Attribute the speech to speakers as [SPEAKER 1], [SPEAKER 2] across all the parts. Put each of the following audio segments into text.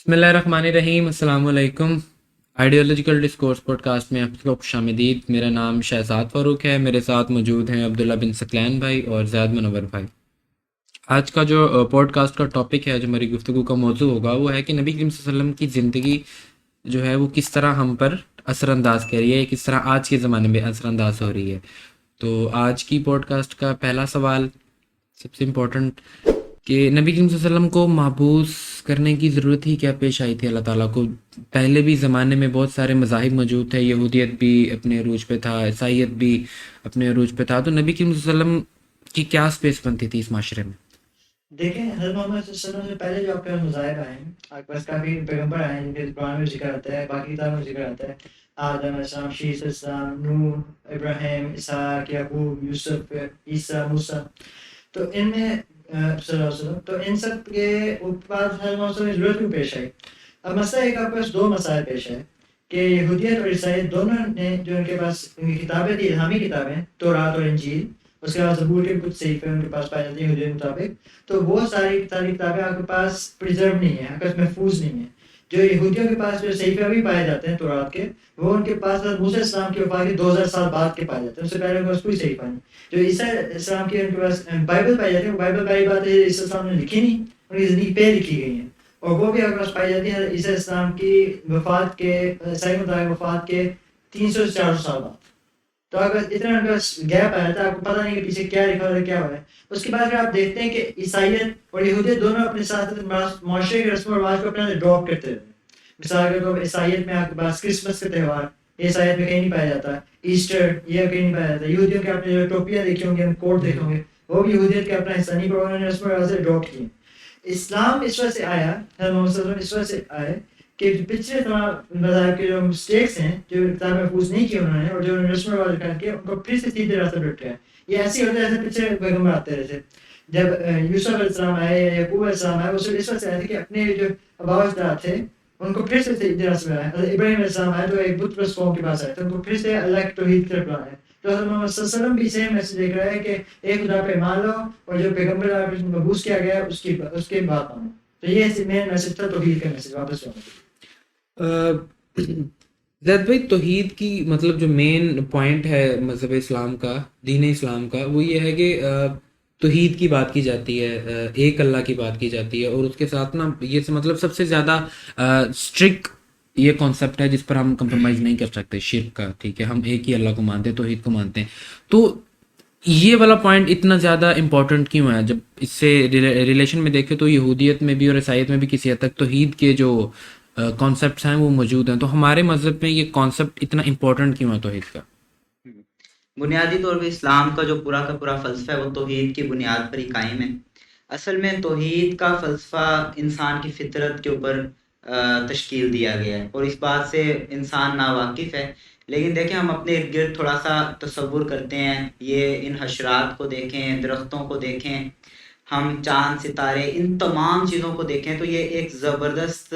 [SPEAKER 1] بسم اللہ الرحمن الرحیم. السلام علیکم. آئیڈیالوجیکل ڈسکورس پوڈ کاسٹ میں آپ کو خوش آمدید. میرا نام شہزاد فاروق ہے. میرے ساتھ موجود ہیں عبداللہ بن ثقلین بھائی اور زیاد منور بھائی. آج کا جو پوڈ کاسٹ کا ٹاپک ہے، جو ہماری گفتگو کا موضوع ہوگا، وہ ہے کہ نبی کریم صلی اللہ علیہ وسلم کی زندگی جو ہے وہ کس طرح ہم پر اثر انداز کر رہی ہے، کس طرح آج کے زمانے میں اثر انداز ہو رہی ہے. تو آج کی پوڈ کاسٹ کا پہلا سوال سب سے امپورٹنٹ کہ نبی کریم صلی اللہ علیہ وسلم کو محبوس کرنے کی ضرورت ہی کیا پیش آئی تھی اللہ تعالیٰ کو؟ پہلے بھی زمانے میں بہت سارے مذاہب موجود تھے، یہودیت بھی اپنے عروج پہ تھا، عیسائیت بھی اپنے عروج پہ تھا، تو نبی کریم صلی اللہ علیہ وسلم کی کیا سپیس بنتی تھی اس معاشرے میں؟
[SPEAKER 2] دیکھیں، حضرت محمد صلی اللہ علیہ وسلم سے پہلے جو آپ کے مذاہب آئے ہیں، آپ کے پاس کافی پیغمبر آئے ہیں جن کے قرآن میں ذکر آتا ہے، باقی کتابوں میں ذکر آتا ہے، آدم علیہ السلام، شیس علیہ السلام، نوح، ابراہیم، اسحاق، یعقوب، یوسف، عیسیٰ، موسیٰ. تو ان میں صلی اللہ علیہ وسلم، تو ان سب کے بعد حضرت محمد صلی اللہ علیہ وسلم کی ضرورت کیوں پیش آئی؟ اب مسئلہ ایک آپ کے پاس دو مسائل پیش آئے کہ یہودیت اور عیسائیت دونوں نے جو ان کے پاس ان کی کتابیں تھی، الہامی کتابیں، تورات اور انجیل، اس کے بعد زبور کے کچھ صحیفے ان کے پاس پائے جاتے ہیں یہودیت کے مطابق، تو وہ ساری کتابیں آپ کے پاس پریزرو نہیں ہیں، آپ کے پاس محفوظ نہیں ہیں. جو یہودیوں کے پاس جو صحیفے بھی پائے جاتے ہیں تورات کے، وہ ان کے پاس موسیٰ علیہ السلام کی وفات کے 2000 سال بعد کے پائے جاتے ہیں، اس سے پہلے ان کے پاس کوئی صحیفہ نہیں. جو عیسیٰ علیہ السلام کی ان کے پاس بائبل پائی جاتی ہے، وہ بائبل پہلی بات ہے عیسیٰ علیہ السلام نے لکھی نہیں، ان کی زندگی پہ لکھی گئی ہیں، اور وہ بھی آپ کے پاس پائی جاتی ہے عیسیٰ علیہ السلام کی وفات کے عیسائی مطابق وفات کے 300 سے 400 سال بعد. تو اگر اتنا گیپ آیا تھا، آپ کو پتہ نہیں کہ پیچھے کیا لکھا ہے کیا ہوا ہے. اس کے بعد اگر آپ دیکھتے ہیں کہ عیسائیت اور یہودیت دونوں اپنے ساتھ معاشرے کے رسم و رواج کو اپنے ڈراپ کرتے رہے. مثال کے طور پر عیسائیت میں آپ کے پاس کرسمس کا تہوار، یہ عیسائیت میں کہیں نہیں پایا جاتا. ایسٹر یہ کہیں نہیں پایا جاتا. یہودیوں کے آپ نے جو ٹوپیاں دیکھی ہوں گے، کوٹ دیکھے ہوں گے، وہ بھی یہودیت کے اپنا حصہ نہیں، پر انہوں نے رسم و رواج سے ڈراپ کیے. اسلام اس وجہ سے آیا، حضرت محمد صلی اللہ علیہ وسلم اس وجہ سے آئے کہ پچھلے تمام مذاہب کے جو مسٹیکس ہیں، جو کتاب محفوظ نہیں کی انہوں نے، اور جو انہوں نے رسم و رواج کر کے ان کو پھر سے سیدھے راستے پہ اٹھایا. یہ ایسے ہوتا ہے جیسے پچھلے پیغمبر آتے رہے تھے. جب یوسف علیہ السلام آئے یا یعقوب علیہ السلام آئے، وہ صرف اس وجہ سے آئے تھے کہ اپنے جو آباء و اجداد تھے ان کو پھر سے سیدھے راستے پہ آئے. ابراہیم علیہ السلام آئے تو ایک بت پرست قوم کے پاس آئے تھے، ان کو پھر سے اللہ کی توحید کی طرف لانا ہے. تو حضرت محمد صلی اللہ علیہ وسلم بھی سیم میسج دیکھ رہا ہے کہ ایک خدا پہ ایمان لو، اور جو پیغمبر آپ مبعوث کیا گیا اس کی بات مانو. تو یہ مین میسج تھا، توحید کا میسج. واپس
[SPEAKER 1] زید بھائی، توحید کی مطلب جو مین پوائنٹ ہے مذہب اسلام کا، دین اسلام کا، وہ یہ ہے کہ توحید کی بات کی جاتی ہے، ایک اللہ کی بات کی جاتی ہے، اور اس کے ساتھ نا یہ مطلب سب سے زیادہ اسٹرکٹ یہ کانسیپٹ ہے جس پر ہم کمپرومائز نہیں کر سکتے، شرک کا. ٹھیک ہے، ہم ایک ہی اللہ کو مانتے ہیں، توحید کو مانتے ہیں. تو یہ والا پوائنٹ اتنا زیادہ امپورٹنٹ کیوں ہے؟ جب اس سے ریلیشن میں دیکھیں تو یہودیت میں بھی اور عیسائیت میں بھی کسی حد تک توحید کے جو کانسیپٹس ہیں وہ موجود ہیں. تو ہمارے مذہب میں یہ کانسیپٹ اتنا امپورٹنٹ کیوں ہے توحید کا؟
[SPEAKER 3] بنیادی طور پہ اسلام کا جو پورا کا پورا فلسفہ ہے وہ توحید کی بنیاد پر ہی قائم ہے. اصل میں توحید کا فلسفہ انسان کی فطرت کے اوپر تشکیل دیا گیا ہے، اور اس بات سے انسان ناواقف ہے. لیکن دیکھیں، ہم اپنے ارد گرد تھوڑا سا تصور کرتے ہیں، یہ ان حشرات کو دیکھیں، درختوں کو دیکھیں، ہم چاند ستارے، ان تمام چیزوں کو دیکھیں، تو یہ ایک زبردست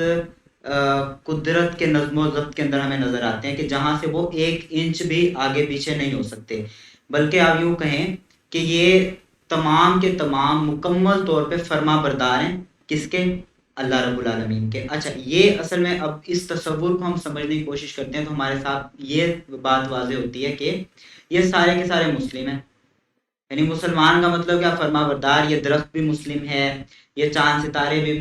[SPEAKER 3] قدرت کے نظم و ضبط کے اندر ہمیں نظر آتے ہیں کہ جہاں سے وہ 1 انچ بھی آگے پیچھے نہیں ہو سکتے. بلکہ آپ یوں کہیں کہ یہ تمام کے تمام مکمل طور پہ فرما بردار ہیں. کس کے؟ اللہ رب العالمین کے. اچھا، یہ اصل میں اب اس تصور کو ہم سمجھنے کی کوشش کرتے ہیں تو ہمارے ساتھ یہ بات واضح ہوتی ہے کہ یہ سارے کے سارے مسلم ہیں. یعنی مسلمان کا مطلب کیا؟ فرما بردار. یہ درخت بھی مسلم ہے، یہ چاند ستارے بھی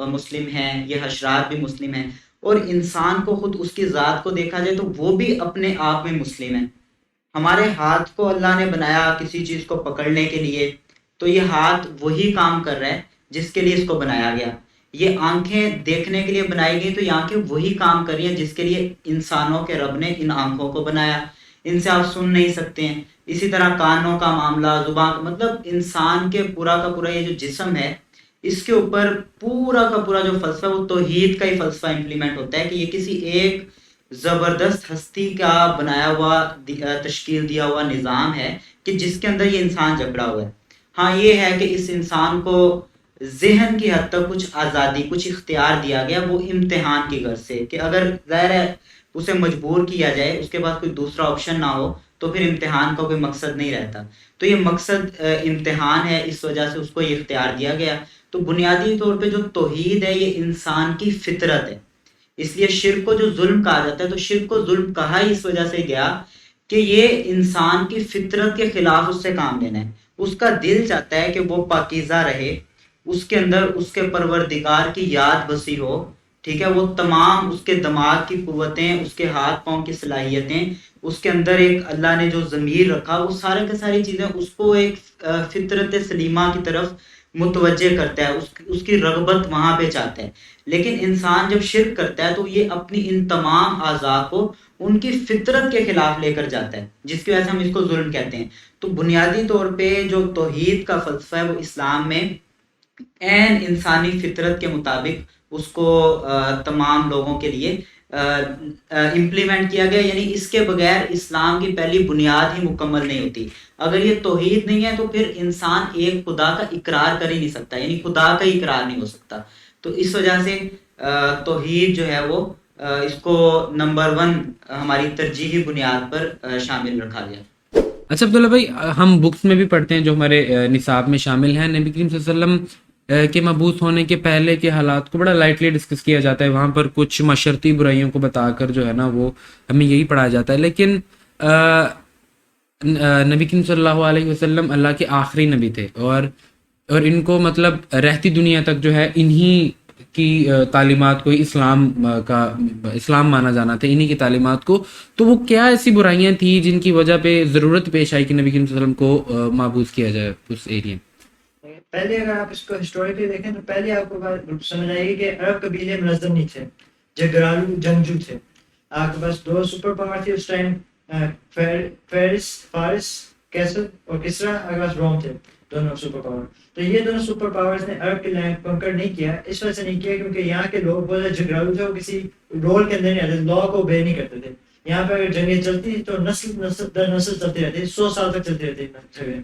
[SPEAKER 3] مسلم ہیں، یہ حشرات بھی مسلم ہیں، اور انسان کو خود اس کی ذات کو دیکھا جائے تو وہ بھی اپنے آپ میں مسلم ہے. ہمارے ہاتھ کو اللہ نے بنایا کسی چیز کو پکڑنے کے لیے، تو یہ ہاتھ وہی کام کر رہا ہے جس کے لیے اس کو بنایا گیا. یہ آنکھیں دیکھنے کے لیے بنائی گئی، تو یہ آنکھیں وہی کام کر رہی ہیں جس کے لیے انسانوں کے رب نے ان آنکھوں کو بنایا. ان سے آپ سن نہیں سکتے ہیں. اسی طرح کانوں کا معاملہ، زبان، مطلب انسان کے پورا کا پورا یہ جو جسم ہے، اس کے اوپر پورا کا پورا جو فلسفہ وہ توحید کا ہی فلسفہ امپلیمنٹ ہوتا ہے کہ یہ کسی ایک زبردست ہستی کا بنایا ہوا تشکیل دیا ہوا نظام ہے کہ جس کے اندر یہ انسان جکڑا ہوا ہے. ہاں یہ ہے کہ اس انسان کو ذہن کی حد تک کچھ آزادی، کچھ اختیار دیا گیا، وہ امتحان کی غرض سے، کہ اگر ظاہر ہے اسے مجبور کیا جائے، اس کے بعد کوئی دوسرا آپشن نہ ہو، تو پھر امتحان کا کوئی مقصد نہیں رہتا. تو یہ مقصد امتحان ہے، اس وجہ سے اس کو یہ اختیار دیا گیا. تو بنیادی طور پہ جو توحید ہے یہ انسان کی فطرت ہے. اس لیے شرک کو جو ظلم کہا جاتا ہے تو شرک کو ظلم کہا ہی اس وجہ سے گیا کہ یہ انسان کی فطرت کے خلاف اس سے کام لینا ہے. اس کا دل چاہتا ہے کہ وہ پاکیزہ رہے، اس کے اندر اس کے پروردگار کی یاد بسی ہو، ٹھیک ہے، وہ تمام اس کے دماغ کی قوتیں، اس کے ہاتھ پاؤں کی صلاحیتیں، اس کے اندر ایک اللہ نے جو ضمیر رکھا، وہ سارے کے ساری چیزیں اس کو ایک فطرت سلیمہ کی طرف متوجہ کرتا ہے، اس کی رغبت وہاں پہ چاہتا ہے. لیکن انسان جب شرک کرتا ہے تو یہ اپنی ان تمام اعضاء کو ان کی فطرت کے خلاف لے کر جاتا ہے، جس کی وجہ سے ہم اس کو ظلم کہتے ہیں. تو بنیادی طور پہ جو توحید کا فلسفہ ہے وہ اسلام میں عین انسانی فطرت کے مطابق اس کو تمام لوگوں کے لیے امپلیمنٹ کیا گیا. یعنی اس کے بغیر اسلام کی پہلی بنیاد ہی مکمل نہیں ہوتی. اگر یہ توحید نہیں ہے تو پھر انسان ایک خدا کا اقرار کر ہی نہیں سکتا، یعنی خدا کا ہی اقرار نہیں ہو سکتا. تو اس وجہ سے توحید جو ہے وہ اس کو نمبر 1 ہماری ترجیحی بنیاد پر شامل رکھا گیا.
[SPEAKER 1] اچھا عبداللہ بھائی، ہم بکس میں بھی پڑھتے ہیں جو ہمارے نصاب میں شامل ہیں، نبی کریم صلی اللہ علیہ وسلم کے مبعوث ہونے کے پہلے کے حالات کو بڑا لائٹلی ڈسکس کیا جاتا ہے. وہاں پر کچھ معاشرتی برائیوں کو بتا کر جو ہے نا وہ ہمیں یہی پڑھایا جاتا ہے. لیکن نبی کریم صلی اللہ علیہ وسلم اللہ کے آخری نبی تھے، اور ان کو مطلب رہتی دنیا تک جو ہے انہی کی تعلیمات کو اسلام مانا جانا تھا، انہی کی تعلیمات کو. تو وہ کیا ایسی برائیاں تھیں جن کی وجہ پہ ضرورت پیش آئی کہ نبی کریم صلی اللہ علیہ وسلم کو مبعوث کیا جائے اس ایریا میں؟
[SPEAKER 2] پہلے اگر آپ اس کو ہسٹوریکلی دیکھیں تو پہلے آپ کو بات سمجھ آئے گی کہ عرب قبیلے منظم نہیں تھے، جگرالو جنگجو تھے. آپ کے پاس 2 سپر پاور تھے اس ٹائم، فارس کیسر اور کسرا، آپ کے پاس روم تھے، دونوں سپر پاور. تو یہ دونوں سپر پاورز نے عرب کے لینڈ کنکر نہیں کیا، اس وجہ سے نہیں کیا کیونکہ یہاں کے لوگ بہت زیادہ جگرالو تھے، وہ کسی رول کے اندر نہیں آتے، لا کو اوبے نہیں کرتے تھے. یہاں پہ اگر جنگیں چلتی تو نسل در نسل چلتی رہتی، 100 سال تک چلتی رہتی جنگیں.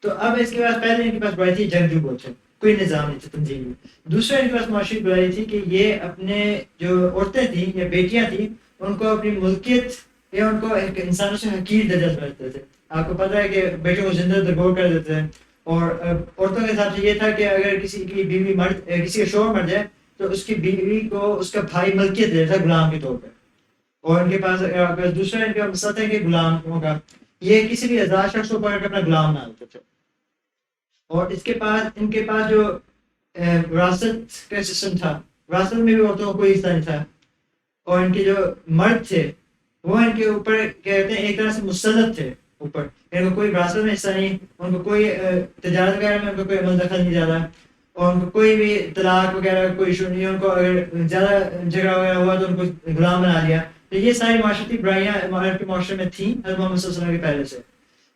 [SPEAKER 2] تو اب اس کے بعد پہلے ان کے پاس برائی تھی، جنگجو بہت تھے، کوئی نظام نہیں تھا تنظیم میں. دوسرا ان کے پاس معاشی برائی تھی کہ یہ اپنے جو عورتیں تھیں یا بیٹیاں تھیں ان کو اپنی ملکیت یا ان کو انسانوں سے حقیر درجہ سمجھتے تھے. آپ کو پتہ ہے کہ بیٹوں کو زندہ درگور کر دیتے ہیں، اور عورتوں کے حساب سے یہ تھا کہ اگر کسی کی بیوی کسی کا شوہر مر جائے تو اس کی بیوی کو اس کا بھائی ملکیت دے دیتا غلام کے طور پہ. اور ان کے پاس دوسرا ان کا مقصد ہے کہ غلام کا یہ کسی بھی آزاد شخص کو پکڑ کر اپنا غلام نہ ہوتے تھے. اور اس کے بعد ان کے پاس جو وراثت کا سسٹم تھا، وراثت میں بھی عورتوں کو کوئی حصہ نہیں تھا. اور ان کے جو مرد تھے وہ ان کے اوپر کہتے ہیں ایک طرح سے مسلط تھے اوپر، ان کو کوئی وراثت میں حصہ نہیں، ان کو کوئی تجارت وغیرہ میں ان کو کوئی عمل دخل نہیں زیادہ، اور ان کو کوئی بھی طلاق وغیرہ کوئی ایشو نہیں. ان کو اگر زیادہ جھگڑا وغیرہ ہوا تو ان کو غلام بنا لیا. تو یہ ساری معاشرتی برائیاں ہمارے کے معاشرے میں تھیں حضرت محمد صلی اللہ علیہ وسلم کے پہلے سے.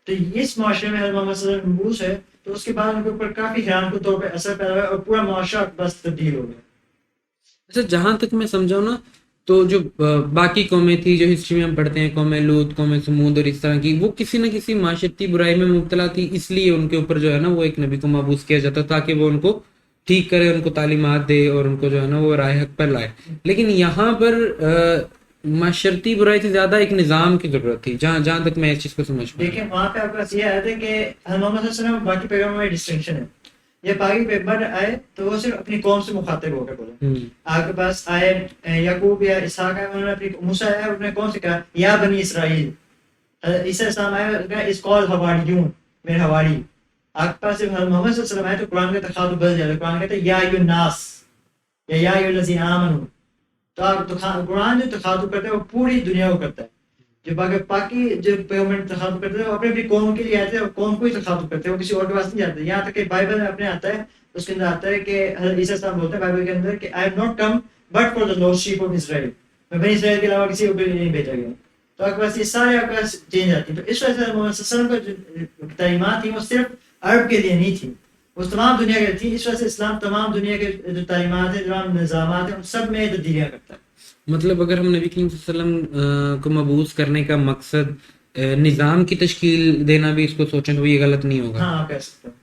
[SPEAKER 2] تو اس معاشرے میں حضرت محمد صلی اللہ علیہ وسلم مبعوث ہے تو اس کے بعد ان کے اوپر کافی حیران کن طور پہ اثر پیدا ہوا اور پورا معاشرہ بس تبدیل ہو گیا.
[SPEAKER 1] اچھا، جہاں تک میں سمجھاؤں نا تو جو باقی قومیں تھی جو ہسٹری میں ہم پڑھتے ہیں، قوم لوط، قوم سمود اور اس طرح کی، وہ کسی نہ کسی معاشرتی برائی میں مبتلا تھی، اس لیے ان کے اوپر جو ہے نا وہ ایک نبی کو مبعوث کیا جاتا تاکہ وہ ان کو ٹھیک کرے، ان کو تعلیمات دے اور ان کو جو ہے نا وہ راہ حق پر لائے. لیکن یہاں پر معاشرتی برائی سے زیادہ ایک نظام کی ضرورت تھی، جہاں تک میں اس چیز کو سمجھ پایا.
[SPEAKER 2] دیکھیں وہاں پہ آپ کا یہ آیا تھا کہ حضرت محمد صلی اللہ علیہ وسلم باقی پیغمبروں میں ڈسٹنکشن ہے. یہ باقی پیغمبر آئے تو وہ صرف اپنی قوم سے مخاطب ہو کے بولے. آپ کے پاس آئے یعقوب یا اسحاق آئے، انہوں نے اپنی موسیٰ آیا انہوں نے کون سے کہا یا بنی اسرائیل. عیسیٰ السلام آئے اس قول حواریون میرے حواری. آپ کے پاس جب حضرت محمد صلی اللہ علیہ وسلم آئے تو قرآن کا تخاطب بدل جاتا ہے. قرآن کہتا ہے یا ایھا الناس یا ایھا الذین آمنوا. تو آپ قرآن جو تخاطب کرتا ہے وہ پوری دنیا کو کرتا ہے. جو باقی جو پیغمبر تخاطب کرتے ہیں وہ اپنے اپنی قوم کے لیے آتے ہیں اور قوم کو ہی تخاطب کرتے ہیں، وہ کسی اور کے پاس نہیں جاتے. یہاں تک کہ بائبل میں اپنے آتا ہے، اس کے اندر آتا ہے کہ حضرت عیسیٰ السلام بولتے ہیں بائبل کے اندر کہ I have not come but for the lost sheep of Israel. میں بنی اسرائیل کے علاوہ کسی کو بھی نہیں بھیجا گیا. تو آپ کے پاس یہ سارے آپ کے پاس چینج آتی ہیں. تو اس وجہ سے محمد صلی اللہ علیہ وسلم کا جو تعلیمات تھیں وہ صرف عرب کے لیے نہیں تھیں، وہ تمام دنیا کے تھیں. اس وجہ سے اسلام تمام دنیا کے جو تعلیمات ہیں، تمام نظامات ہیں، ان سب میں تبدیلیاں کرتا ہے.
[SPEAKER 1] مطلب اگر ہم نبی کریم صلی اللہ علیہ وسلم کو مبعوث کرنے کا مقصد نظام کی تشکیل دینا بھی اس کو سوچیں تو یہ غلط نہیں ہوگا.
[SPEAKER 2] ہاں آپ کہہ سکتے ہیں.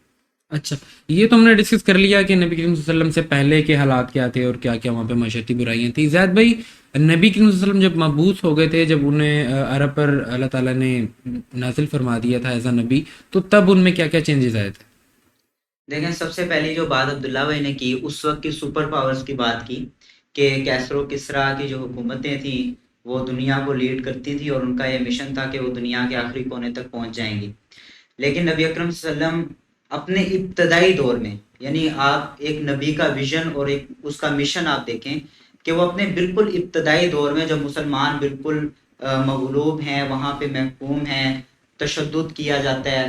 [SPEAKER 1] اچھا، یہ تو ہم نے ڈسکس کر لیا کہ نبی کریم صلی اللہ علیہ وسلم سے پہلے کے حالات کیا تھے اور کیا کیا وہاں پہ معاشرتی برائیاں تھیں. زید بھائی، نبی کریم صلی اللہ علیہ وسلم جب مبعوث ہو گئے تھے، جب انہیں عرب پر اللہ تعالیٰ نے نازل فرما دیا تھا ایز اے نبی، تو تب ان میں کیا کیا چینجز آئے تھے؟
[SPEAKER 3] دیکھیں سب سے پہلی جو بات عبداللہ بھائی نے کی اس وقت کی سپر پاورز کی بات کی کہ کیسر و کسریٰ کی جو حکومتیں تھیں وہ دنیا کو لیڈ کرتی تھی اور ان کا یہ مشن تھا کہ وہ دنیا کے آخری کونے تک پہنچ جائیں گی. لیکن نبی اکرم صلی اللہ علیہ وسلم اپنے ابتدائی دور میں، یعنی آپ ایک نبی کا ویژن اور ایک اس کا مشن آپ دیکھیں کہ وہ اپنے بالکل ابتدائی دور میں جب مسلمان بالکل مغلوب ہیں، وہاں پہ محکوم ہیں، تشدد کیا جاتا ہے،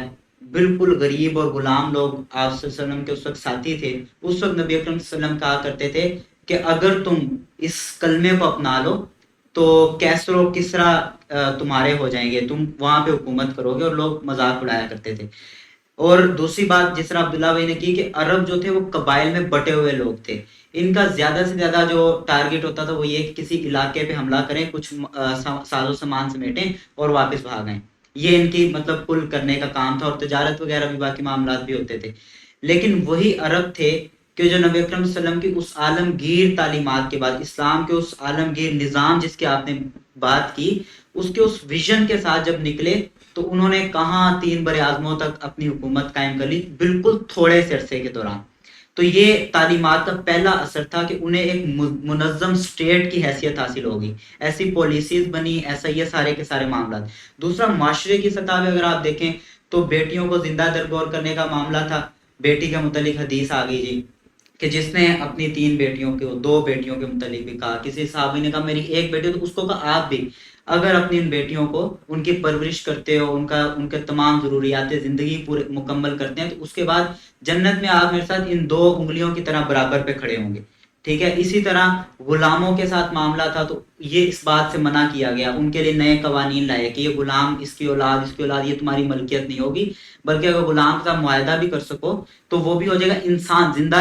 [SPEAKER 3] بالکل غریب اور غلام لوگ آپ صلی اللہ علیہ وسلم کے اس وقت ساتھی تھے. اس وقت نبی اکرم صلی اللہ علیہ وسلم کہا کرتے تھے کہ اگر تم اس کلمے کو اپنا لو تو کیسر و کسریٰ تمہارے ہو جائیں گے، تم وہاں پہ حکومت کرو گے، اور لوگ مذاق اڑایا کرتے تھے. اور دوسری بات جس طرح عبداللہ بھائی نے کی کہ عرب جو تھے وہ قبائل میں بٹے ہوئے لوگ تھے، ان کا زیادہ سے زیادہ جو ٹارگٹ ہوتا تھا وہ یہ کہ کسی علاقے پہ حملہ کریں، کچھ ساز و سامان سمیٹیں اور واپس بھاگیں. یہ ان کی مطلب پل کرنے کا کام تھا، اور تجارت وغیرہ بھی باقی معاملات بھی ہوتے تھے. لیکن وہی عرب تھے کہ جو نبی اکرم صلی اللہ علیہ وسلم کی اس عالمگیر تعلیمات کے بعد، اسلام کے اس عالمگیر نظام جس کی آپ نے بات کی، اس کے اس ویژن کے ساتھ جب نکلے تو انہوں نے کہاں 3 بر اعظموں تک اپنی حکومت قائم کر لی بالکل تھوڑے سے عرصے کے دوران. تو یہ تعلیمات کا پہلا اثر تھا کہ انہیں ایک منظم سٹیٹ کی حیثیت حاصل ہوگی، ایسی پالیسیز بنی، ایسا یہ سارے کے سارے معاملات. دوسرا معاشرے کی سطح پہ اگر آپ دیکھیں تو بیٹیوں کو زندہ درگور کرنے کا معاملہ تھا. بیٹی کے متعلق حدیث آ گئی جی کہ جس نے اپنی 3 بیٹیوں کے 2 بیٹیوں کے متعلق بھی کہا، کسی صحابی نے کہا میری 1 بیٹی، تو اس کو کہا آپ بھی اگر اپنی ان بیٹیوں کو ان کی پرورش کرتے ہو، ان کے تمام ضروریات زندگی پورے مکمل کرتے ہیں، تو اس کے بعد جنت میں آپ میرے ساتھ ان 2 انگلیوں کی طرح برابر پہ کھڑے ہوں گے. ٹھیک ہے. اسی طرح غلاموں کے ساتھ معاملہ تھا تو یہ اس بات سے منع کیا گیا، ان کے لیے نئے قوانین لائے کہ یہ غلام، اس کی اولاد یہ تمہاری ملکیت نہیں ہوگی، بلکہ اگر غلام کا معاہدہ بھی کر سکو تو وہ بھی ہو جائے گا انسان،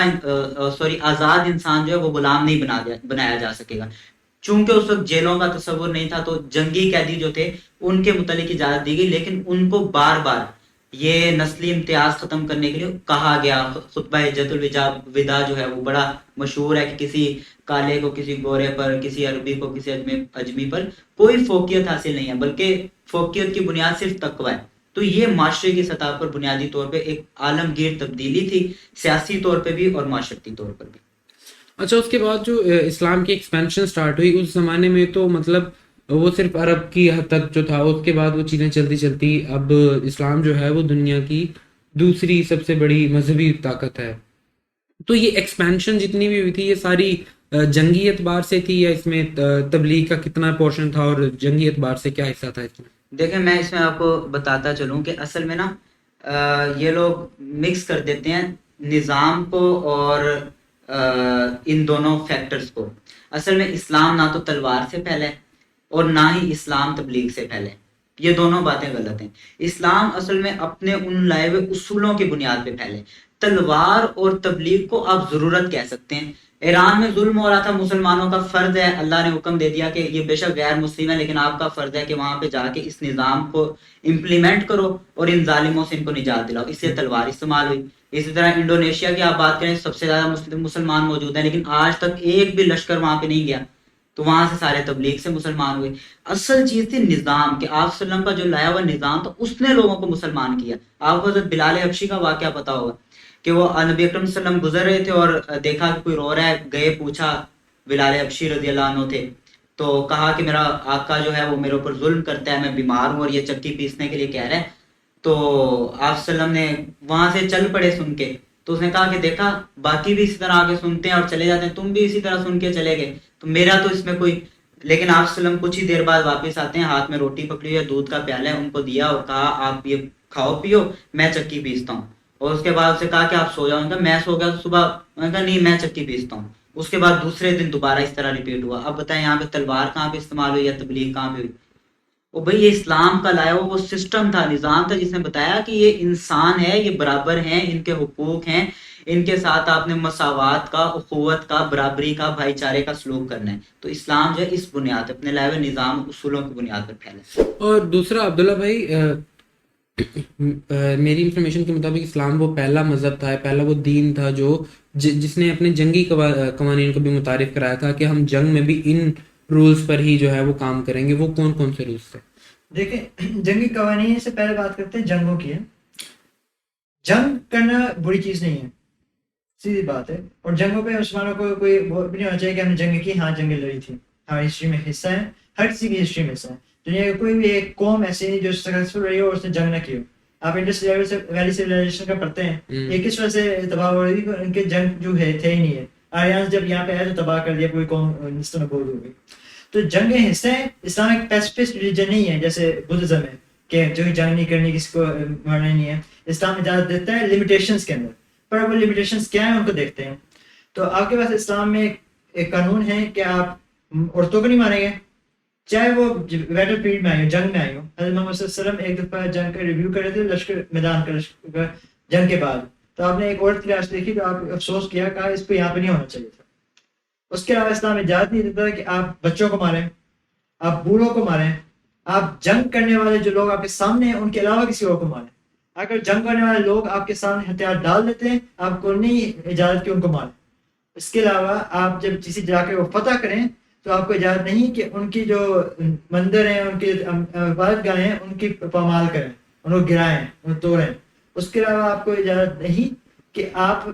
[SPEAKER 3] آزاد انسان جو ہے وہ غلام نہیں بنایا جا سکے گا. چونکہ اس وقت جیلوں کا تصور نہیں تھا تو جنگی قیدی جو تھے ان کے متعلق اجازت دی گئی، لیکن ان کو بار بار یہ نسلی امتیاز ختم کرنے کے لیے کہا گیا. خطبہ حجۃ الوداع جو ہے وہ بڑا مشہور ہے کہ کسی کالے کو کسی گورے پر، کسی عربی کو کسی اجمی پر کوئی فوقیت حاصل نہیں ہے، بلکہ فوقیت کی بنیاد صرف تقوی ہے. تو یہ معاشرے کی سطح پر بنیادی طور پہ ایک عالمگیر تبدیلی تھی، سیاسی طور پہ بھی اور معاشرتی طور پر بھی.
[SPEAKER 1] اچھا، اس کے بعد جو اسلام کی ایکسپینشن سٹارٹ ہوئی اس زمانے میں تو مطلب وہ صرف عرب کی حد تک جو تھا، اس کے بعد وہ چیزیں چلتی چلتی اب اسلام جو ہے وہ دنیا کی دوسری سب سے بڑی مذہبی طاقت ہے. تو یہ ایکسپینشن جتنی بھی ہوئی تھی یہ ساری جنگی اعتبار سے تھی، یا اس میں تبلیغ کا کتنا پورشن تھا اور جنگی اعتبار سے کیا حصہ تھا اس میں؟
[SPEAKER 3] دیکھیں میں اس میں آپ کو بتاتا چلوں کہ اصل میں نا یہ لوگ مکس کر دیتے ہیں نظام کو اور ان دونوں فیکٹرز کو. اصل میں اسلام نہ تو تلوار سے پھیلا ہے اور نہ ہی اسلام تبلیغ سے پھیلا ہے، یہ دونوں باتیں غلط ہیں. اسلام اصل میں اپنے ان لائے ہوئے اصولوں کی بنیاد پہ پھیلے. تلوار اور تبلیغ کو آپ ضرورت کہہ سکتے ہیں. ایران میں ظلم ہو رہا تھا، مسلمانوں کا فرض ہے، اللہ نے حکم دے دیا کہ یہ بے شک غیر مسلم ہے لیکن آپ کا فرض ہے کہ وہاں پہ جا کے اس نظام کو امپلیمنٹ کرو اور ان ظالموں سے ان کو نجات دلاؤ، اس سے تلوار استعمال ہوئی. اسی طرح انڈونیشیا کی آپ بات کریں، سب سے زیادہ مسلمان موجود ہیں لیکن آج تک ایک بھی لشکر وہاں پہ نہیں گیا، تو وہاں سے سارے تبلیغ سے مسلمان ہوئے. اصل چیز تھی نظام، کہ آپ صلی اللہ علیہ وسلم کا جو لایا ہوا نظام تھا اس نے لوگوں کو مسلمان کیا. آپ کو حضرت بلال حبشی کا واقعہ پتا ہوگا کہ وہ نبی اکرم صلی اللہ علیہ وسلم گزر رہے تھے اور دیکھا کہ کوئی رو رہا ہے، گئے پوچھا، بلال حبشی رضی اللہ عنہ تھے، تو کہا کہ میرا آقا جو ہے وہ میرے اوپر ظلم کرتا ہے، میں بیمار ہوں اور یہ چکی پیسنے کے لیے کہہ رہا ہے. تو آپ صلی اللہ علیہ وسلم نے وہاں سے چل پڑے سن کے، تو اس نے کہا کہ دیکھا باقی بھی اسی طرح آگے سنتے ہیں اور چلے جاتے ہیں، تم بھی اسی طرح سن کے چلے گئے، تو میرا تو اس میں کوئی. لیکن آپ صلی اللہ علیہ وسلم کچھ ہی دیر بعد واپس آتے ہیں، ہاتھ میں روٹی پکڑی ہے، دودھ کا پیالہ ہے، ان کو دیا اور کہا آپ یہ کھاؤ پیو، میں چکی پیستا ہوں. اور اس کے بعد اسے کہا کہ آپ سو جاؤ، میں سو گیا تو صبح کہا نہیں میں چکی پیستا ہوں. اس کے بعد دوسرے دن دوبارہ اس طرح ریپیٹ ہوا. اب بتائیں یہاں پہ تلوار کہاں پہ استعمال ہوئی یا تبلیغ کہاں پہ ہوئی؟ وہ بھائی یہ اسلام کا لایا ہوا وہ سسٹم تھا، نظام تھا، جس نے بتایا کہ یہ انسان ہے، یہ برابر ہیں، ان کے حقوق ہیں، ان کے ساتھ آپ نے مساوات کا، اخوت کا، برابری کا، بھائی چارے کا سلوک کرنا ہے. تو اسلام جو ہے اس بنیاد اپنے لائے ہوئے نظام اصولوں کی بنیاد پر پھیلا.
[SPEAKER 1] اور دوسرا عبداللہ بھائی، میری انفارمیشن کے مطابق اسلام وہ پہلا مذہب تھا، پہلا وہ دین تھا جو جس نے اپنے جنگی قوانین کو بھی متعارف کرایا تھا کہ ہم جنگ میں بھی ان رولز پر ہی جو ہے وہ کام کریں گے. وہ کون کون سے رولز تھے؟
[SPEAKER 2] دیکھیں جنگی قوانین سے پہلے بات کرتے ہیں جنگوں کی. جنگ کرنا بری چیز نہیں ہے، سیدھی بات ہے، اور جنگوں پہ مسلمانوں کو کوئی وہ بھی نہیں ہونا چاہیے کہ ہم نے جنگ کی، ہاں جنگیں لڑی تھی، ہماری ہسٹری میں حصہ ہے، ہر کسی کی ہسٹری میں حصہ ہے. دنیا کی کوئی بھی ایک قوم ایسی نہیں جو سکسیسفل رہی ہو اور اس نے جنگ نہ کی ہو. آپ انڈس ویلی سیولائزیشن کا پڑھتے ہیں، یہ کس وجہ سے تباہ ہو رہی تھی؟ ان کے جنگ جو ہے تھے ہی نہیں ہے. آریانس جب یہاں پہ آئے تو تباہ کر دیا پوری قوم، ہندوستان میں بول ہو گئی. تو جنگیں حصہ ہیں. اسلام ایک پیسفسٹ ریلیجن نہیں ہے جیسے بدھزم ہے کہ جو جنگ نہیں کرنی، کسی کو مرنا نہیں ہے. اسلام اجازت دیتا ہے لمیٹیشنز کے اندر، پر وہ لمیٹیشنز کیا ہیں ان کو دیکھتے ہیں. تو آپ کے پاس اسلام میں ایک قانون ہے کہ آپ عورتوں کو نہیں ماریں گے، چاہے وہ بیٹل فیلڈ میں آئی ہو، جنگ میں آئی ہو. حضرت محمد صلی اللہ علیہ وسلم ایک دفعہ جنگ کا ریویو کر رہے تھے لشکر میدان کا جنگ کے بعد، تو آپ نے ایک عورت کی لاش دیکھی تو آپ افسوس کیا، کہا اس پہ یہاں پہ نہیں ہونا چاہیے تھا. اس کے علاوہ اسلام اجازت نہیں دیتا کہ آپ بچوں کو ماریں، آپ بوڑھوں کو ماریں، آپ جنگ کرنے والے جو لوگ آپ کے سامنے ہیں ان کے علاوہ کسی اور کو ماریں. اگر جنگ کرنے والے لوگ آپ کے سامنے ہتھیار ڈال دیتے ہیں، آپ کو نہیں اجازت کہ ان کو ماریں. اس کے علاوہ آپ جب کسی جا کے وہ فتح کریں تو آپ کو اجازت نہیں کہ ان کی جو مندر ہیں، ان کی عبادت گاہیں ہیں، ان کی پامال کریں، ان کو گرائیں، ان کو توڑیں. اس کے علاوہ آپ کو اجازت نہیں کہ آپ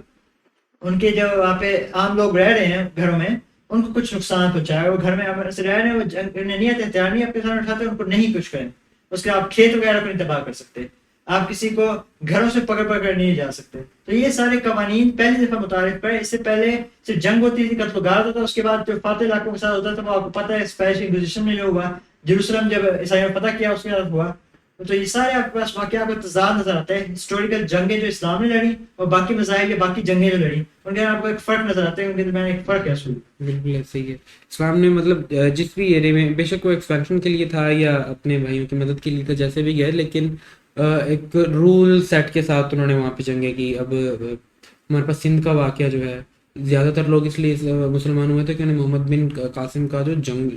[SPEAKER 2] ان کے جو وہاں پہ عام لوگ رہ رہے ہیں گھروں میں ان کو کچھ نقصان پہنچائے. وہ گھر میں امن سے رہ رہے ہیں، وہ جنگ کرنے نہیں آتے، ہتھیار نہیں آپ کے سامنے اٹھاتے، ان کو نہیں کچھ کریں. اس کے آپ کھیت وغیرہ کو نہیں تباہ کر سکتے، آپ کسی کو گھروں سے پکڑ پکڑ نہیں جا سکتے. تو یہ سارے قوانین پہلی دفعہ متعارف کرے. اس سے پہلے صرف جنگ ہوتی تھی، قتل و غارت ہوتا تھا. اس کے بعد جو فاتح علاقوں کے ساتھ ہوتا تھا وہ آپ کو پتہ ہے اسپینش انکوزیشن میں جو ہوا، جیروسلم جب عیسائیوں نے فتح کیا اس کے بعد ہوا. تو یہ سارے آپ کے پاس واقعات کا تضاد نظر آتا ہے. ہسٹوریکل جنگیں جو اسلام نے لڑی اور باقی مذاہب یا باقی جنگیں جو لڑی ان کے آپ کو ایک فرق نظر آتا ہے، ان کے درمیان ایک فرق ہے. اصول
[SPEAKER 1] بالکل ایسے ہی ہے. اسلام نے مطلب جس بھی ایرے میں، بے شک وہ ایکسپینشن کے لیے تھا یا اپنے بھائیوں کی مدد کے لیے تھا، جیسے بھی گئے، لیکن ایک رول سیٹ کے ساتھ انہوں نے وہاں پہ جنگیں کی. اب ہمارے پاس سندھ کا واقعہ جو ہے، زیادہ تر لوگ اس لیے مسلمان ہوئے تھے کہ انہیں محمد بن قاسم کا جو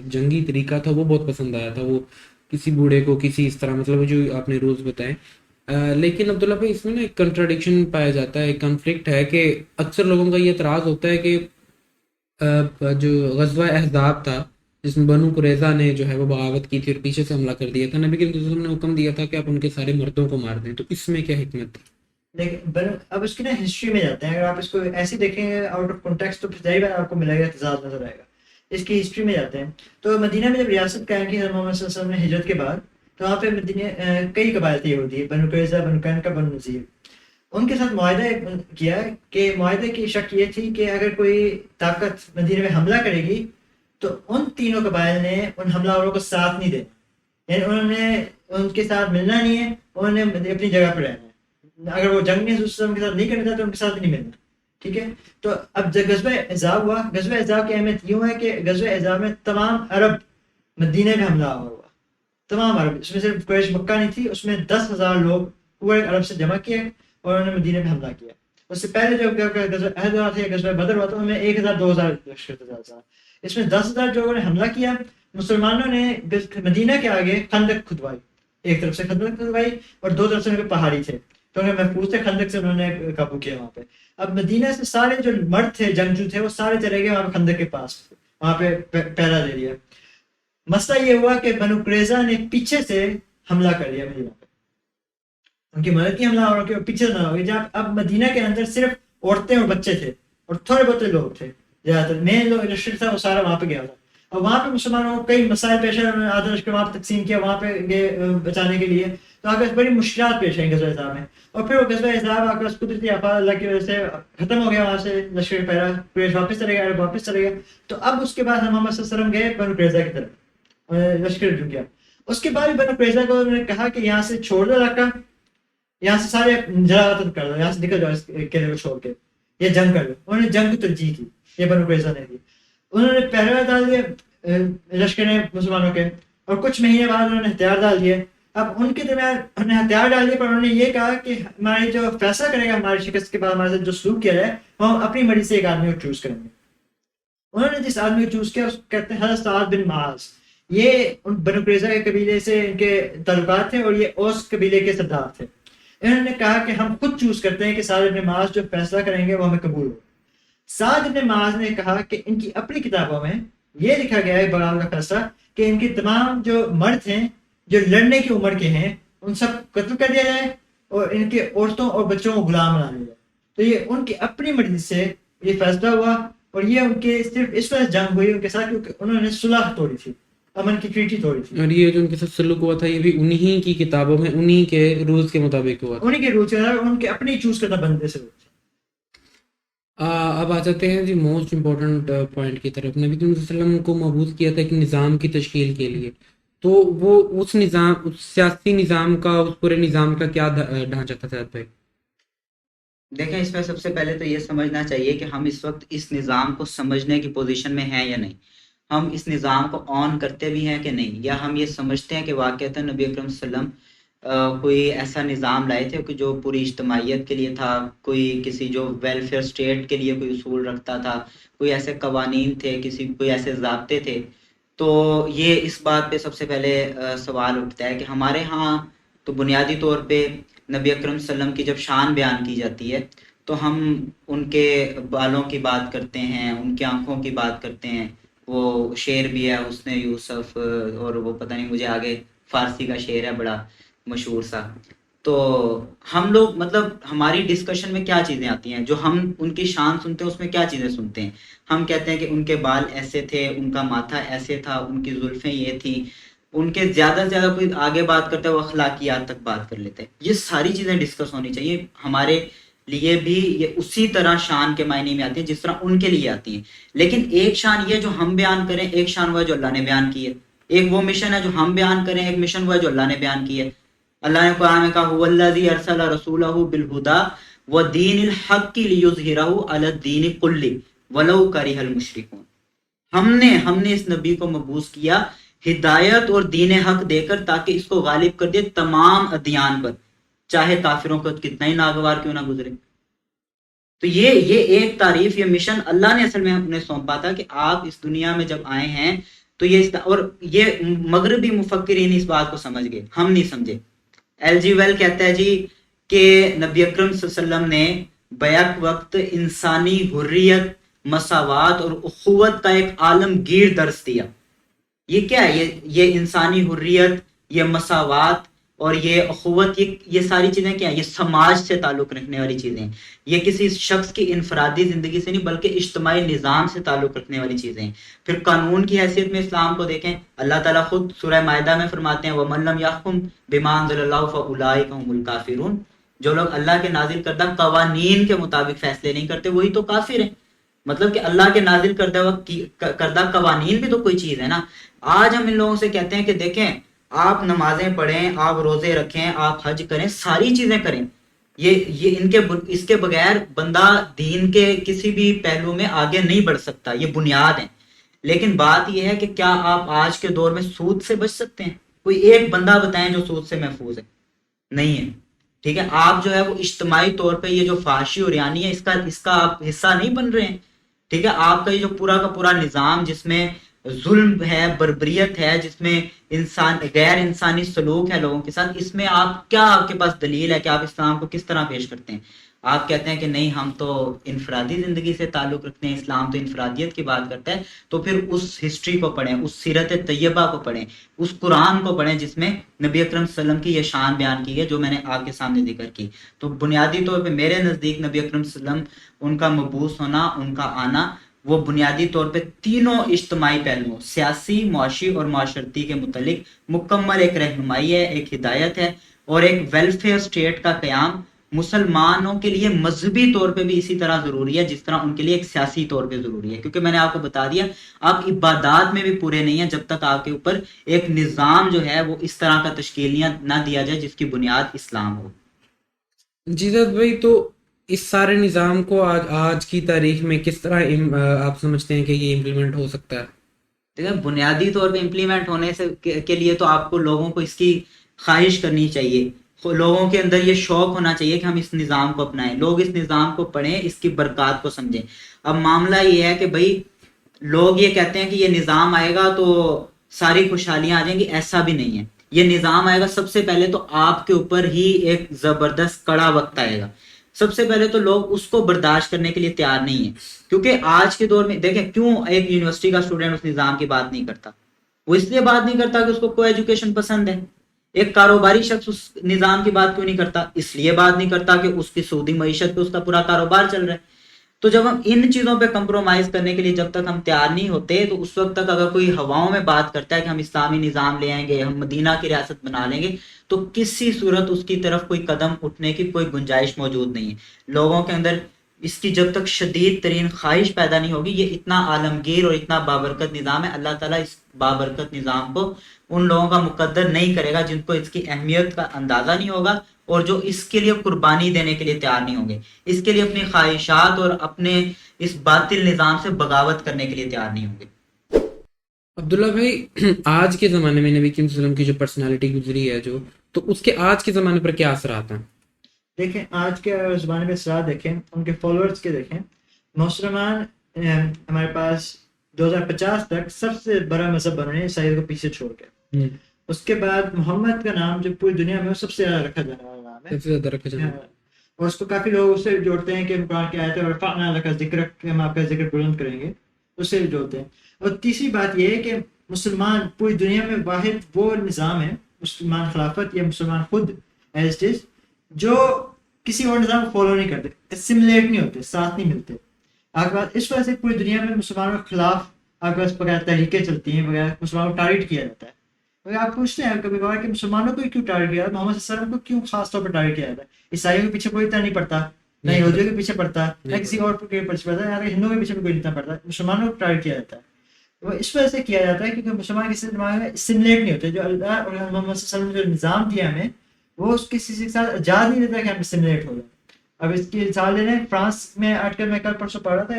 [SPEAKER 1] جنگی طریقہ تھا وہ بہت پسند آیا تھا. وہ کسی بوڑھے کو کسی اس طرح، مطلب جو آپ نے رولز بتائے. لیکن عبداللہ بھائی اس میں نا ایک کنٹراڈکشن پایا جاتا ہے، ایک کنفلکٹ ہے کہ اکثر لوگوں کا یہ اعتراض ہوتا ہے کہ جو غزوہ احزاب تھا جس میں بنو قریظہ نے جو ہے وہ بغاوت کی تھی اور پیچھے سے حملہ کر دیا تھا، نبی کریم صلی اللہ علیہ وسلم نے حکم دیا تھا کہ آپ ان کے سارے مردوں کو مار دیں. تو اس میں کیا حکمت تھی؟
[SPEAKER 2] لیکن اب اس کی نا ہسٹری میں جاتے ہیں. اگر آپ اس کو ایسے دیکھیں گے آؤٹ آف کانٹیکسٹ تو پھر ظاہر ہے آپ کو ملے گا تضاد نظر آئے گا. اس کی ہسٹری میں جاتے ہیں تو مدینہ میں جب ریاست قائم کی حضرت محمد صلی اللہ علیہ وسلم نے ہجرت کے بعد، تو وہاں پہ مدینہ کئی قبائل تھی ہوتی ہے، بنو قریظہ، بنو قینقاع، بنو نذیر. ان کے ساتھ معاہدہ کیا کہ معاہدے کی شرط یہ تھی کہ اگر کوئی طاقت مدینہ میں حملہ کرے گی تو ان تینوں قبائل نے ان حملہ آوروں کو ساتھ نہیں دینا، یعنی انہوں نے ان کے ساتھ ملنا نہیں ہے، انہوں نے اپنی جگہ پہ رہنا ہے. اگر وہ جنگ میں کے ساتھ نہیں کرنا تھا تو ان کے ساتھ نہیں ملنا. ٹھیک ہے. تو اب جب غزوہ احزاب ہوا، غزوہ احزاب کی اہمیت یوں ہے کہ غزوہ احزاب میں تمام عرب مدینہ میں حملہ ہوا، تمام عرب. اس میں صرف قریش مکہ نہیں تھی، اس میں 10,000 لوگ پورے عرب سے جمع کیے اور انہوں نے مدینہ میں حملہ کیا. اس سے پہلے جو غزوہ احد ہوا تھا یا غزوہ بدر ہوا تھا ان میں 1,000-2,000 لشکر تھا. اس میں 10,000 لوگوں نے حملہ کیا. مسلمانوں نے مدینہ کے آگے خندق کھدوائی، ایک طرف سے خندق کھدوائی اور دو طرف سے ان کے پہاڑی تھے تو انہیں محفوظ تھے، خندق سے انہوں نے قابو کیا وہاں پہ. اب مدینہ سے سارے جو مرد تھے جنگجو تھے وہ سارے چلے گئے وہاں پہ خندق کے پاس، وہاں پہ پہرا دے دیا. مسئلہ یہ ہوا کہ بنو قریظہ نے پیچھے سے حملہ کر دیا مدینہ پہ، ان کی مدد کی حملہ اور پیچھے سے نہ ہو گیا. جب اب مدینہ کے اندر صرف عورتیں اور بچے تھے اور تھوڑے بہت لوگ تھے، زیادہ تر مین لوگ لشکر تھا وہ سارا وہاں پہ گیا تھا. اور وہاں پہ مسلمانوں کو کئی مسائل پیش آئے، انہوں نے آدھا لشکر وہاں پہ تقسیم کیا وہاں پہ گئے بچانے کے لیے. تو آگے بڑی مشکلات پیش آئیں غزوہ احزاب میں. اور پھر وہ غزوہ احزاب آ کر قدرتی آفات اللہ کی وجہ سے ختم ہو گیا، وہاں سے لشکر پہرا قریش واپس چلے گیا، عرب واپس چلے گیا. تو اب اس کے بعد محمد صلی اللہ علیہ وسلم گئے بنو قریظہ کی طرف، لشکر جھک گیا. اس کے بعد بنو قریظہ کو انہوں نے کہا کہ یہاں سے چھوڑ دو علاقہ، یہاں سے سارے جلاوطن کر دو، یہاں سے نکل جاؤ اس قلعے کو چھوڑ کے، یہ جنگ کر لو. انہوں نے جنگ کو ترجیح کی، یہ بنو قریظہ نے دی. انہوں نے پہرا ڈال دیا لشکر نے مسلمانوں کے، اور کچھ مہینے بعد انہوں نے ہتھیار ڈال دیے. اب ان کے درمیان انہوں نے ہتھیار ڈال دیے، پر انہوں نے یہ کہا کہ ہماری جو فیصلہ کرے گا ہماری شکست کے بعد ہمارے ساتھ جو سلوک کیا جائے وہ ہم اپنی مرضی سے ایک آدمی کو چوز کریں گے. انہوں نے جس آدمی کو چوز کیا اس کو کہتے ہیں حضرت سعد بن معاذ. یہ بنو قریظہ کے قبیلے سے ان کے تعلقات تھے اور یہ اوس قبیلے کے سردار تھے. انہوں نے کہا کہ ہم خود چوز کرتے ہیں کہ سعد بن معاذ جو فیصلہ کریں گے وہ ہمیں قبول ہو. سعد بن معاذ نے کہا کہ ان کی اپنی کتابوں میں یہ لکھا گیا ہے بغاوت کا فیصلہ کہ ان کے تمام جو مرد ہیں جو لڑنے کی عمر کے ہیں ان سب قتل کر دیا جائے، اور ان کے عورتوں اور بچوں کو غلام بنا لیا. تو یہ ان کی اپنی مرضی سے یہ فیصلہ ہوا, اور یہ ان کے صرف اس وجہ جنگ ہوئی ان کے ساتھ کیونکہ انہوں نے صلح توڑی تھی, امن کی ٹریٹی توڑی تھی.
[SPEAKER 1] اور یہ جو ان کے ساتھ سلوک ہوا تھا یہ بھی انہی کی کتابوں میں انہی کے رولز کے مطابق ہوا تھا,
[SPEAKER 2] انہیں کے رول سے ان کے اپنے چوز کردہ بندے سے ہوئے تھے.
[SPEAKER 1] اب آ جاتے ہیں جی موسٹ امپورٹنٹ پوائنٹ کی طرف. نبی کریم صلی اللہ علیہ وسلم کو مبعوث کیا تھا ایک نظام کی تشکیل کے لیے, تو وہ اس نظام, اس سیاسی نظام کا, اس پورے نظام کا کیا ڈھانچہ تھا سیاد بھائی؟
[SPEAKER 3] دیکھیں اس میں سب سے پہلے تو یہ سمجھنا چاہیے کہ ہم اس وقت اس نظام کو سمجھنے کی پوزیشن میں ہیں یا نہیں. ہم اس نظام کو آن کرتے بھی ہیں کہ نہیں, یا ہم یہ سمجھتے ہیں کہ واقعتاً نبی اکرم صلی اللہ علیہ وسلم کوئی ایسا نظام لائے تھے کہ جو پوری اجتماعیت کے لیے تھا, کوئی کسی جو ویلفیئر اسٹیٹ کے لیے کوئی اصول رکھتا تھا, کوئی ایسے قوانین تھے, کوئی ایسے ضابطے تھے. تو یہ اس بات پہ سب سے پہلے سوال اٹھتا ہے کہ ہمارے ہاں تو بنیادی طور پہ نبی اکرم صلی اللہ علیہ وسلم کی جب شان بیان کی جاتی ہے تو ہم ان کے بالوں کی بات کرتے ہیں, ان کی آنکھوں کی بات کرتے ہیں. وہ شعر بھی ہے حسن یوسف, اور وہ پتہ نہیں مجھے آگے فارسی کا شعر ہے بڑا مشہور سا. تو ہم لوگ مطلب ہماری ڈسکشن میں کیا چیزیں آتی ہیں جو ہم ان کی شان سنتے ہیں, اس میں کیا چیزیں سنتے ہیں. ہم کہتے ہیں کہ ان کے بال ایسے تھے, ان کا ماتھا ایسے تھا, ان کی زلفیں یہ تھیں, ان کے زیادہ سے زیادہ کوئی آگے بات کرتا ہے وہ اخلاقیات تک بات کر لیتے ہیں. یہ ساری چیزیں ڈسکس ہونی چاہیے. ہمارے لیے بھی یہ اسی طرح شان کے معنی میں آتی ہیں جس طرح ان کے لیے آتی ہیں. لیکن ایک شان یہ جو ہم بیان کریں, ایک شان وہ ہے جو اللہ نے بیان کی ہے. ایک وہ مشن ہے جو ہم بیان کریں, ایک مشن وہ ہے جو اللہ نے بیان کی ہے. اللہ نے قرآن میں کہا هو الذی ارسل رسولہ بالہدی ودین الحق لیظہرہ علی الدین کلہ ولو کرہ المشرکون. ہم نے اس نبی کو مبعوث کیا ہدایت اور دین حق دے کر تاکہ اس کو غالب کر دے تمام ادیان پر, چاہے کافروں کو کتنا ہی ناگوار کیوں نہ گزرے. تو یہ ایک تعریف, یہ مشن اللہ نے اصل میں ہمیں سونپا تھا کہ آپ اس دنیا میں جب آئے ہیں تو یہ, اور یہ مغربی مفکرین اس بات کو سمجھ گئے, ہم نہیں سمجھے. ایل جی ویل کہتا ہے جی کہ نبی اکرم صلی اللہ علیہ وسلم نے بیک وقت انسانی حریت, مساوات اور اخوت کا ایک عالمگیر درس دیا. یہ کیا ہے؟ یہ انسانی حریت, یہ مساوات اور یہ اخوت, یہ ساری چیزیں کیا ہیں؟ یہ سماج سے تعلق رکھنے والی چیزیں ہیں. یہ کسی شخص کی انفرادی زندگی سے نہیں بلکہ اجتماعی نظام سے تعلق رکھنے والی چیزیں ہیں. پھر قانون کی حیثیت میں اسلام کو دیکھیں, اللہ تعالیٰ خود سورہ مائدہ میں فرماتے ہیں وَمَن لَمْ يَحْكُمْ بِمَا أَنزَلَ اللَّهُ فَأُولَٰئِكَ هُمُ الْكَافِرُونَ. جو لوگ اللہ کے نازل کردہ قوانین کے مطابق فیصلے نہیں کرتے وہی تو کافر ہیں. مطلب کہ اللہ کے نازل کردہ قوانین بھی تو کوئی چیز ہے نا. آج ہم ان لوگوں سے کہتے ہیں کہ دیکھیں آپ نمازیں پڑھیں, آپ روزے رکھیں, آپ حج کریں, ساری چیزیں کریں, اس کے بغیر بندہ دین کے کسی بھی پہلو میں آگے نہیں بڑھ سکتا, یہ بنیاد ہیں. لیکن بات یہ ہے کہ کیا آپ آج کے دور میں سود سے بچ سکتے ہیں؟ کوئی ایک بندہ بتائیں جو سود سے محفوظ ہے. نہیں ہے. ٹھیک ہے, آپ جو ہے وہ اجتماعی طور پہ یہ جو فحاشی اور یعنی ہے اس کا آپ حصہ نہیں بن رہے ہیں. ٹھیک ہے, آپ کا یہ جو پورا کا پورا نظام جس میں ظلم ہے, بربریت ہے, جس میں غیر انسانی سلوک ہے لوگوں کے ساتھ, اس میں آپ کے پاس دلیل ہے کہ آپ اسلام کو کس طرح پیش کرتے ہیں؟ آپ کہتے ہیں کہ نہیں ہم تو انفرادی زندگی سے تعلق رکھتے ہیں, اسلام تو انفرادیت کی بات کرتا ہے. تو پھر اس ہسٹری کو پڑھیں, اس سیرت طیبہ کو پڑھیں, اس قرآن کو پڑھیں جس میں نبی اکرم صلی اللہ علیہ وسلم کی یہ شان بیان کی ہے جو میں نے آپ کے سامنے ذکر کی. تو بنیادی طور پہ میرے نزدیک نبی اکرم صلی اللہ علیہ وسلم, ان کا مبعوث ہونا, ان کا آنا, وہ بنیادی طور پہ تینوں اجتماعی پہلوؤں سیاسی, معاشی اور معاشرتی کے متعلق مکمل ایک رہنمائی ہے, ایک ہدایت ہے, اور ایک ویلفیئر اسٹیٹ کا قیام مسلمانوں کے لیے مذہبی طور پہ بھی اسی طرح ضروری ہے جس طرح ان کے لیے ایک سیاسی طور پہ ضروری ہے. کیونکہ میں نے آپ کو بتا دیا آپ عبادات میں بھی پورے نہیں ہیں جب تک آپ کے اوپر ایک نظام جو ہے وہ اس طرح کا تشکیلیاں نہ دیا جائے جس کی بنیاد اسلام ہو.
[SPEAKER 1] جی زید بھائی, تو اس سارے نظام کو آج کی تاریخ میں کس طرح آپ سمجھتے ہیں کہ یہ امپلیمنٹ ہو سکتا ہے؟
[SPEAKER 3] دیکھیں بنیادی طور پہ امپلیمنٹ ہونے سے کے لیے تو آپ کو لوگوں کو اس کی خواہش کرنی چاہیے, لوگوں کے اندر یہ شوق ہونا چاہیے کہ ہم اس نظام کو اپنائیں, لوگ اس نظام کو پڑھیں, اس کی برکات کو سمجھیں. اب معاملہ یہ ہے کہ بھائی لوگ یہ کہتے ہیں کہ یہ نظام آئے گا تو ساری خوشحالیاں آ جائیں گی, ایسا بھی نہیں ہے. یہ نظام آئے گا, سب سے پہلے تو آپ کے اوپر ہی ایک زبردست کڑا وقت آئے گا. سب سے پہلے تو لوگ اس کو برداشت کرنے کے لیے تیار نہیں ہیں, کیونکہ آج کے دور میں دیکھیں کیوں ایک یونیورسٹی کا اسٹوڈنٹ اس نظام کی بات نہیں کرتا. وہ اس لیے بات نہیں کرتا کہ اس کو کوئی ایجوکیشن پسند ہے. ایک کاروباری شخص اس نظام کی بات کیوں نہیں کرتا؟ اس لیے بات نہیں کرتا کہ اس کی سودی معیشت پہ اس کا پورا کاروبار چل رہا ہے. تو جب ہم ان چیزوں پہ کمپرومائز کرنے کے لیے جب تک ہم تیار نہیں ہوتے، تو اس وقت تک اگر کوئی ہواؤں میں بات کرتا ہے کہ ہم اسلامی نظام لے آئیں گے، ہم مدینہ کی ریاست بنا لیں گے، تو کسی صورت اس کی طرف کوئی قدم اٹھنے کی کوئی گنجائش موجود نہیں ہے. لوگوں کے اندر اس کی جب تک شدید ترین خواہش پیدا نہیں ہوگی، یہ اتنا عالمگیر اور اتنا بابرکت نظام ہے، اللہ تعالیٰ اس بابرکت نظام کو ان لوگوں کا مقدر نہیں کرے گا جن کو اس کی اہمیت کا اندازہ نہیں ہوگا اور جو اس کے لیے قربانی دینے کے لیے تیار نہیں ہوں گے، اس کے لیے اپنی خواہشات اور اپنے اس باطل نظام سے بغاوت کرنے کے لیے تیار نہیں ہوں گے.
[SPEAKER 1] عبداللہ بھائی، آج کے زمانے میں نبی کریم صلی اللہ علیہ وسلم کی جو پرسنالٹی گزری ہے تو اس کے آج کے زمانے پر کیا اثرات ہیں؟
[SPEAKER 2] دیکھیں آج کے زمانے میں اثرات دیکھیں، ان کے فالوورز کے دیکھیں. مسلمان ہمارے پاس 2050 تک سب سے بڑا مذہب بن رہے ہیں عیسائیت کو پیچھے چھوڑ کے. اس کے بعد محمد کا نام جو پوری دنیا میں سب سے زیادہ رکھا جانے والا نام ہے،
[SPEAKER 1] سب سے زیادہ رکھا جانا
[SPEAKER 2] اور اس کو کافی لوگ اس سے جوڑتے ہیں کہ قرآن کی آیت ہے ورفعنا لک ذکرک، کہ ہم آپ کا ذکر بلند کریں گے، اس سے بھی جوڑتے ہیں. اور تیسری بات یہ ہے کہ مسلمان پوری دنیا میں واحد وہ نظام ہے، مسلمان خلافت یا مسلمان خود ایز اٹ از، جو کسی اور نظام کو فالو نہیں کرتے، اسیملیٹ نہیں ہوتے، ساتھ نہیں ملتے. آپ کے پاس اس وجہ سے پوری دنیا میں مسلمانوں کے خلاف آپ کے پاس بغیر تحریکیں چلتی ہیں، بغیر مسلمانوں کو ٹارگیٹ کیا جاتا ہے. اگر آپ پوچھتے ہیں کبھی کبھار کہ مسلمانوں کو کیوں ٹارگیٹ کیا جاتا ہے، محمد صلی اللہ علیہ وسلم کو کیوں خاص طور پر ٹارگیٹ کیا جاتا ہے؟ عیسائیوں کے پیچھے کوئی اتنا نہیں پڑتا، نہ یہودیوں کے پیچھے پڑتا، نہ کسی اور کے پیچھے پڑتا، یا ہندوؤں کے پیچھے کوئی اتنا پڑتا، مسلمانوں کو ٹارگیٹ کیا جاتا ہے. وہ اس وجہ سے کیا جاتا ہے کیونکہ مسلمان کسی دماغ میں اسیملیٹ نہیں ہوتے. جو اللہ اور محمد صلی اللہ علیہ وسلم نے جو نظام دیا ہمیں، وہ اس کسی کے ساتھ اجازت نہیں دیتا کہ ہم اسیملیٹ ہو جائیں. اب اس کی مثال لے لیں، فرانس میں آرٹیکل میں کل پرسوں پڑھ رہا تھا،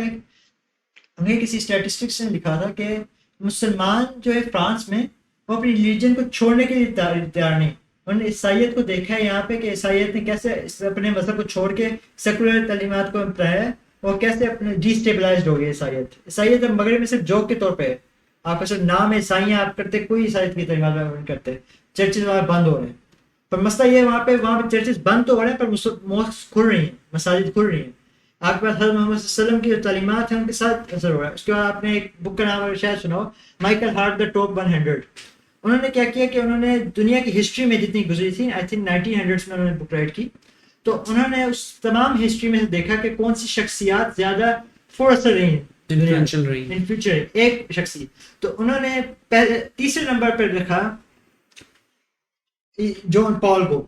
[SPEAKER 2] انہیں کسی اسٹیٹسٹکس نے لکھا تھا کہ مسلمان جو ہے فرانس میں وہ اپنی ریلیجن کو چھوڑنے کے لیے تیار نہیں. انہوں نے عیسائیت کو دیکھا ہے یہاں پہ کہ عیسائیت نے کیسے اپنے مذہب کو چھوڑ کے سیکولر تعلیمات کو اپنایا ہے اور کیسے اپنے ڈی اسٹیبلائزڈ ہو گئی عیسائیت. عیسائیت اب مغرب میں صرف جوک کے طور پہ ہے، آپ کا صرف نام ہے عیسائی آپ کرتے، کوئی عیسائیت کی تعلیمات نہیں کرتے. چرچز وہاں بند ہو رہے ہیں، پر مسئلہ یہ ہے وہاں پہ چرچز بند تو ہو رہے ہیں پر ماسک کھل رہی ہیں، مساجد کھل رہی ہیں. آپ کے پاس حضرت محمد صلی اللہ علیہ وسلم کی جو تعلیمات ہیں ان کے ساتھ اثر ہو رہا ہے. اس کے بعد آپ نے ایک بک کا نام شاید سنا ہو، مائیکل ہارٹ دا ٹاپ 100. انہوں نے کیا کیا کہ انہوں نے دنیا کی ہسٹری میں جتنی گزری تھی، آئی تھنک 1900s میں انہوں نے بک رائٹ کی، تو انہوں نے اس تمام ہسٹری میں سے دیکھا کہ کون سی شخصیات زیادہ پر اثر رہی ہیں ان فیوچر. ایک شخصیت تو انہوں نے تیسرے نمبر پر رکھا جون پال کو،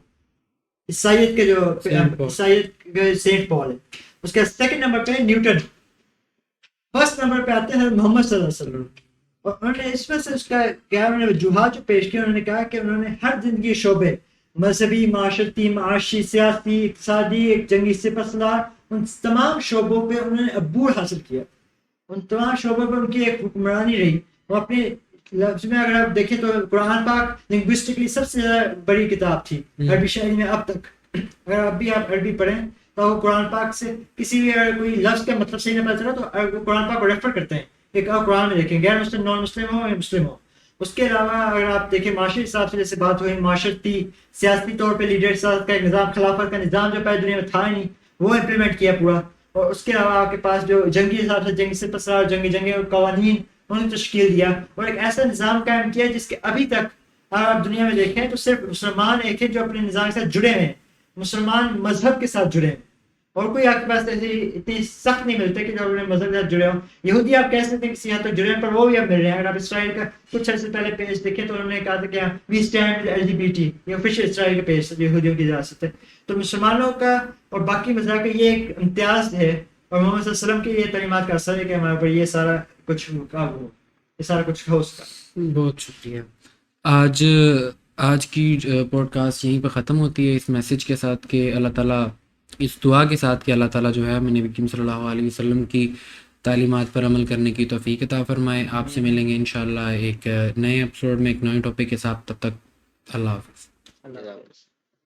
[SPEAKER 2] عیسائیت کے جو عیسائیت کے سینٹ پال ہے. اس کے سیکنڈ نمبر پہ نیوٹن. فرسٹ نمبر پہ آتے ہیں محمد صلی اللہ علیہ وسلم. اور انہوں نے اس میں سے اس کا کیا انہوں نے وجوہات جو پیش کی، انہوں نے کہا کہ انہوں نے ہر زندگی شعبے، مذہبی، معاشرتی، معاشی، سیاسی، اقتصادی، ایک جنگی سپہ سالار، ان تمام شعبوں پہ انہوں نے عبور حاصل کیا. ان تمام شعبوں پہ ان کی ایک حکمرانی رہی. وہ اپنے لفظ میں اگر آپ دیکھیں تو قرآن پاک لنگوسٹکلی سب سے زیادہ بڑی کتاب تھی عربی شاعری میں اب تک. اگر اب بھی آپ عربی پڑھیں تو وہ قرآن پاک سے کسی بھی اگر کوئی لفظ کا مطلب صحیح نہ پتہ چلا تو قرآن پاک کو ریفر کرتے ہیں. ایک آپ قرآن میں دیکھیں، غیر مسلم، نان مسلم ہو یا مسلم ہو. اس کے علاوہ اگر آپ دیکھیں معاشرے حساب سے جیسے بات ہوئی، معاشرتی سیاسی طور پہ لیڈر ساتھ کا ایک نظام، خلافت کا نظام جو پہلے دنیا میں تھا ہی نہیں، وہ امپلیمنٹ کیا پورا. اور اس کے علاوہ آپ کے پاس جو جنگی حساب سے جنگی سپہ سالار، جنگی قوانین انہوں نے تشکیل دیا اور ایک ایسا نظام قائم کیا جس کے ابھی تک اگر آپ دنیا میں دیکھیں تو صرف مسلمان ایک ہے جو اپنے نظام کے ساتھ جڑے ہیں، مسلمان مذہب کے ساتھ جڑے ہیں. اور کوئی آپ کے پاس ایسے اتنی سخت نہیں ملتے کہ جو اپنے مذہب کے ساتھ جڑے ہوں. یہودی آپ کہہ سکتے ہیں کسی حد تک جڑے ہیں پر وہ بھی اب مل رہے ہیں. اگر آپ اسرائیل کا کچھ عرصے پہلے پیج دیکھیں تو انہوں نے کہا تھا کہ وی اسٹینڈ ود LGBT، یہ آفیشیل اسرائیل کے پیج یہودیوں کی اجازت ہے. تو مسلمانوں کا اور باقی مذہب کا یہ ایک امتیاز ہے اور محمد صلی اللہ علیہ وسلم کی یہ تعلیمات کا اثر ہے کہ ہمارے اوپر یہ سارا کچھ ہو، یہ سارا کچھ ہو سکا.
[SPEAKER 1] بہت شکریہ. آج کی پوڈ کاسٹ یہیں پہ ختم ہوتی ہے اس میسج کے ساتھ کہ اللہ تعالیٰ، اس دعا کے ساتھ کہ اللہ تعالیٰ جو ہے ہمیں نبی کریم صلی اللہ علیہ وسلم کی تعلیمات پر عمل کرنے کی توفیق عطا فرمائے. آپ سے ملیں گے انشاءاللہ ایک نئے ایپیسوڈ میں ایک نئے ٹاپک کے ساتھ. تب تک اللہ حافظ.
[SPEAKER 3] اللہ حافظ.